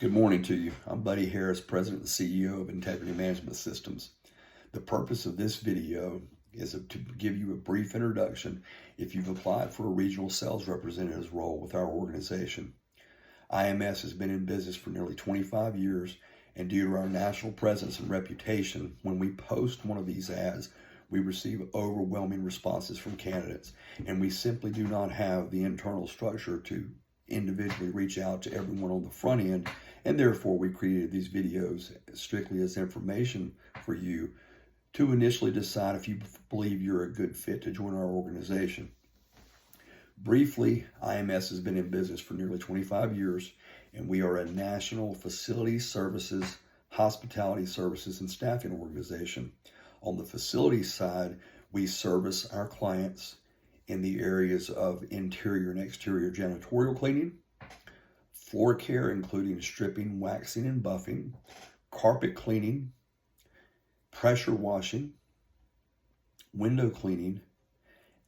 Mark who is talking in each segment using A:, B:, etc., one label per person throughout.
A: Good morning to you. I'm Buddy Harris, President and CEO of Integrity Management Systems. The purpose of this video is to give you a brief introduction if you've applied for a regional sales representative's role with our organization. IMS has been in business for nearly 25 years, and due to our national presence and reputation, when we post one of these ads, we receive overwhelming responses from candidates, and we simply do not have the internal structure to individually reach out to everyone on the front end, and therefore we created these videos strictly as information for you to initially decide if you believe you're a good fit to join our organization. Briefly, IMS has been in business for nearly 25 years, and we are a national facility services, hospitality services, and staffing organization. On the facility side, we service our clients in the areas of interior and exterior janitorial cleaning, floor care, including stripping, waxing, and buffing, carpet cleaning, pressure washing, window cleaning,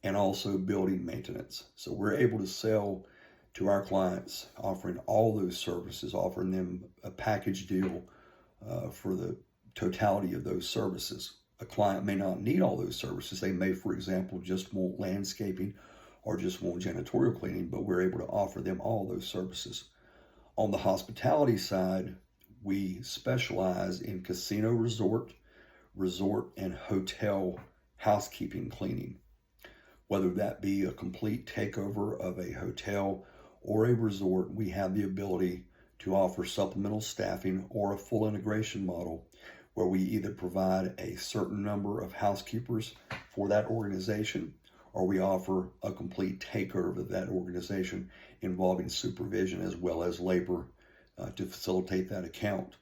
A: and also building maintenance. So we're able to sell to our clients, offering all those services, offering them a package deal for the totality of those services. A client may not need all those services. They may, for example, just want landscaping or just want janitorial cleaning, but we're able to offer them all those services. On the hospitality side, we specialize in casino resort and hotel housekeeping cleaning. Whether that be a complete takeover of a hotel or a resort, we have the ability to offer supplemental staffing or a full integration model where we either provide a certain number of housekeepers for that organization, or we offer a complete takeover of that organization involving supervision as well as labor to facilitate that account.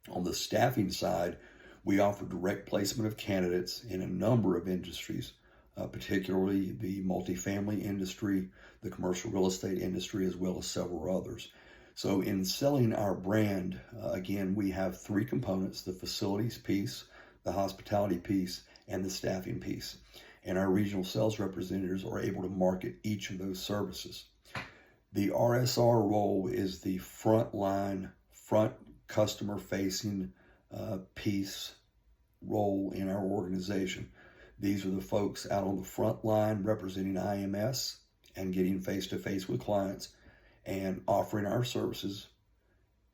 A: On the staffing side, we offer direct placement of candidates in a number of industries, particularly the multifamily industry, the commercial real estate industry, as well as several others. So in selling our brand, again, we have three components: the facilities piece, the hospitality piece, and the staffing piece. And our regional sales representatives are able to market each of those services. The RSR role is the front customer-facing piece role in our organization. These are the folks out on the front line representing IMS and getting face-to-face with clients and offering our services,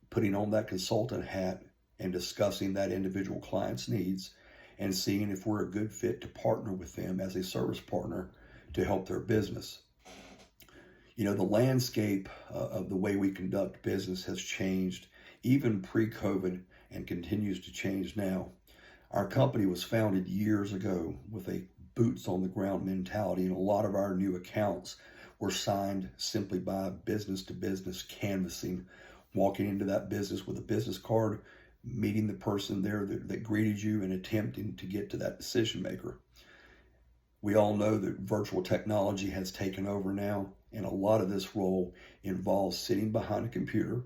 A: putting on that consultant hat and discussing that individual client's needs and seeing if we're a good fit to partner with them as a service partner to help their business. You know, the landscape of the way we conduct business has changed even pre-COVID and continues to change now. Our company was founded years ago with a boots on the ground mentality, and a lot of our new accounts were signed simply by business to business canvassing, walking into that business with a business card, meeting the person there that greeted you and attempting to get to that decision maker. We all know that virtual technology has taken over now, and a lot of this role involves sitting behind a computer,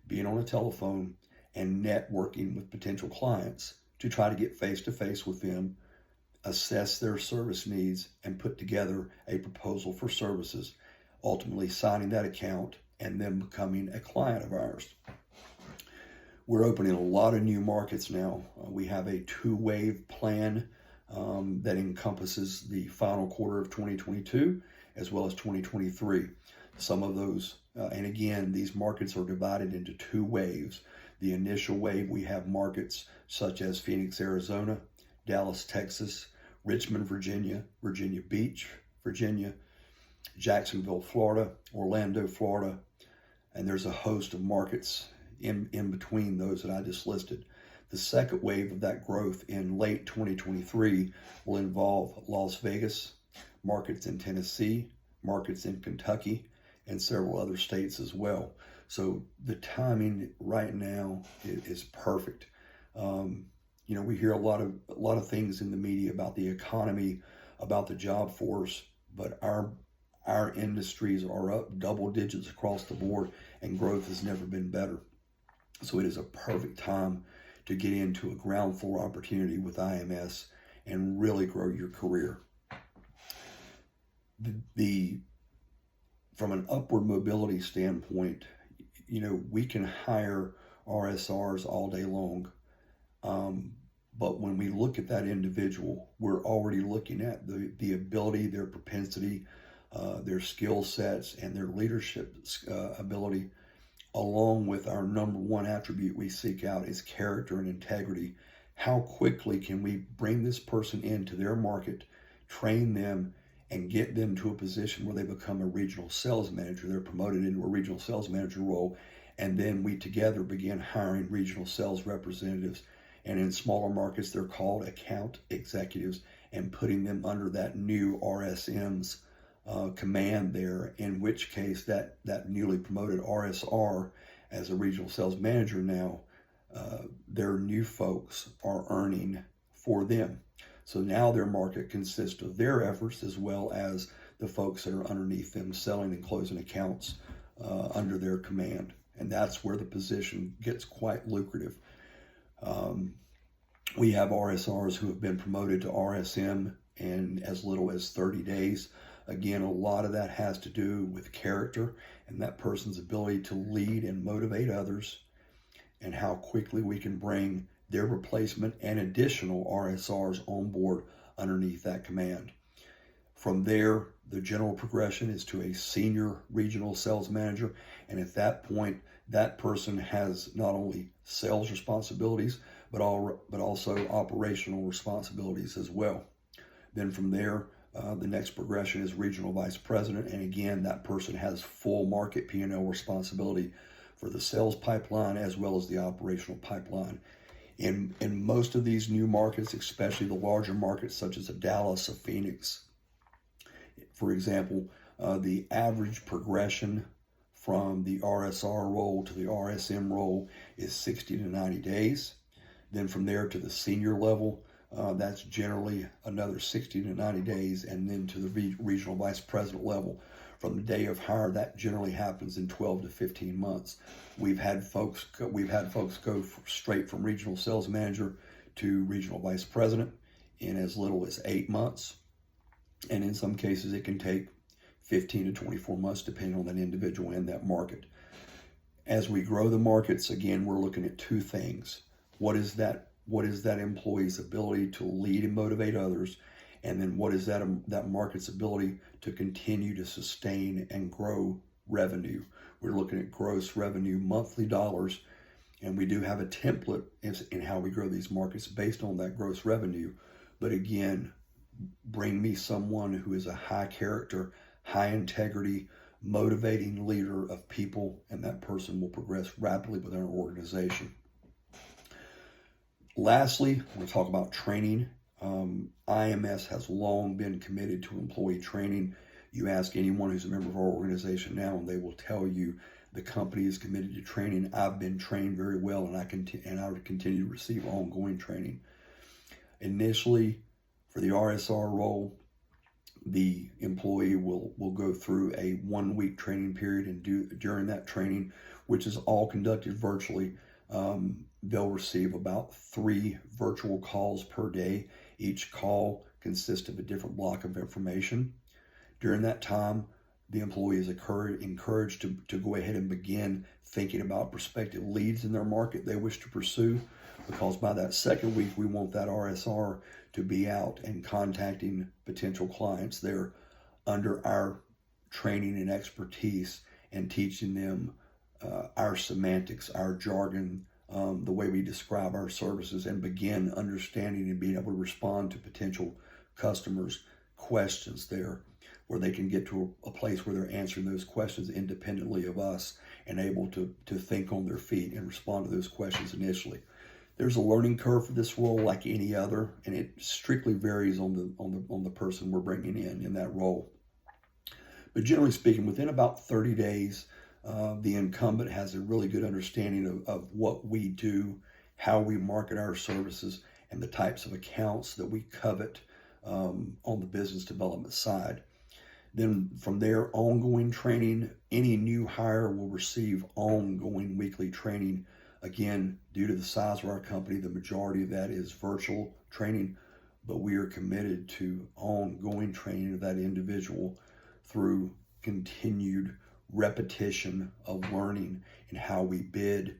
A: being on a telephone, and networking with potential clients to try to get face-to-face with them, assess their service needs, and put together a proposal for services, ultimately signing that account and then becoming a client of ours. We're opening a lot of new markets now. We have a two-wave plan that encompasses the final quarter of 2022 as well as 2023. Some of those, and again, these markets are divided into two waves. The initial wave, we have markets such as Phoenix, Arizona, Dallas, Texas, Richmond, Virginia, Virginia Beach, Virginia, Jacksonville, Florida, Orlando, Florida, and there's a host of markets in between those that I just listed. The second wave of that growth in late 2023 will involve Las Vegas, markets in Tennessee, markets in Kentucky, and several other states as well. So the timing right now is perfect. You know, we hear a lot of things in the media about the economy, about the job force, but our industries are up double digits across the board, and growth has never been better. So it is a perfect time to get into a ground floor opportunity with IMS and really grow your career. From an upward mobility standpoint, we can hire RSRs all day long. But when we look at that individual, we're already looking at the ability, their propensity, their skill sets, and their leadership ability, along with our number one attribute we seek out is character and integrity. How quickly can we bring this person into their market, train them, and get them to a position where they become a regional sales manager? They're promoted into a regional sales manager role, and then we together begin hiring regional sales representatives. And in smaller markets, they're called account executives, and putting them under that new RSM's command there, in which case that newly promoted RSR as a regional sales manager now, their new folks are earning for them. So now their market consists of their efforts as well as the folks that are underneath them selling and closing accounts under their command. And that's where the position gets quite lucrative. We have RSRs who have been promoted to RSM in as little as 30 days. Again, a lot of that has to do with character and that person's ability to lead and motivate others, and how quickly we can bring their replacement and additional RSRs on board underneath that command. From there, the general progression is to a senior regional sales manager, and at that point, that person has not only sales responsibilities, but also operational responsibilities as well. Then from there, the next progression is regional vice president, and again, that person has full market P&L responsibility for the sales pipeline as well as the operational pipeline. In most of these new markets, especially the larger markets such as a Dallas, a Phoenix, for example, the average progression from the RSR role to the RSM role is 60 to 90 days. Then from there to the senior level, that's generally another 60 to 90 days. And then to the regional vice president level, from the day of hire, that generally happens in 12 to 15 months. We've had folks go straight from regional sales manager to regional vice president in as little as 8 months. And in some cases, it can take 15 to 24 months, depending on that individual and that market. As we grow the markets, again, we're looking at two things. What is that employee's ability to lead and motivate others? And then what is that market's ability to continue to sustain and grow revenue? We're looking at gross revenue, monthly dollars, and we do have a template in how we grow these markets based on that gross revenue. But again, bring me someone who is a high character, high integrity, motivating leader of people, and that person will progress rapidly within our organization. Lastly, we're going to talk about training. IMS has long been committed to employee training. You ask anyone who's a member of our organization now, and they will tell you the company is committed to training. I've been trained very well, and I would continue to receive ongoing training. Initially, for the RSR role, the employee will go through a 1-week training period, and during that training, which is all conducted virtually, they'll receive about 3 virtual calls per day. Each call consists of a different block of information. During that time, the employee is encouraged to go ahead and begin thinking about prospective leads in their market they wish to pursue, because by that second week, we want that RSR to be out and contacting potential clients. They're under our training and expertise and teaching them our semantics, our jargon, the way we describe our services, and begin understanding and being able to respond to potential customers' questions there, where they can get to a place where they're answering those questions independently of us and able to think on their feet and respond to those questions initially. There's a learning curve for this role like any other, and it strictly varies on the person we're bringing in that role. But generally speaking, within about 30 days, the incumbent has a really good understanding of what we do, how we market our services, and the types of accounts that we covet on the business development side. Then from there, ongoing training. Any new hire will receive ongoing weekly training. Again, due to the size of our company, the majority of that is virtual training, but we are committed to ongoing training of that individual through continued repetition of learning in how we bid,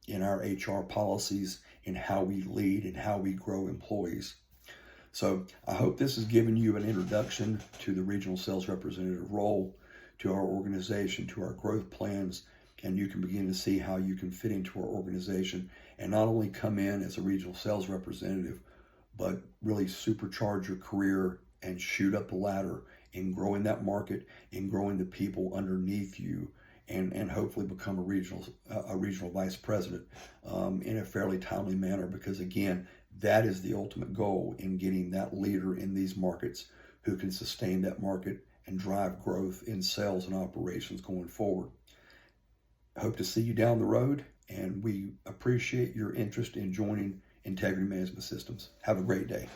A: in our HR policies, in how we lead, and how we grow employees. So I hope this has given you an introduction to the regional sales representative role, to our organization, to our growth plans, and you can begin to see how you can fit into our organization and not only come in as a regional sales representative, but really supercharge your career and shoot up the ladder in growing that market, in growing the people underneath you, and hopefully become a regional vice president in a fairly timely manner, because again, that is the ultimate goal in getting that leader in these markets who can sustain that market and drive growth in sales and operations going forward. Hope to see you down the road, and we appreciate your interest in joining Integrity Management Systems. Have a great day.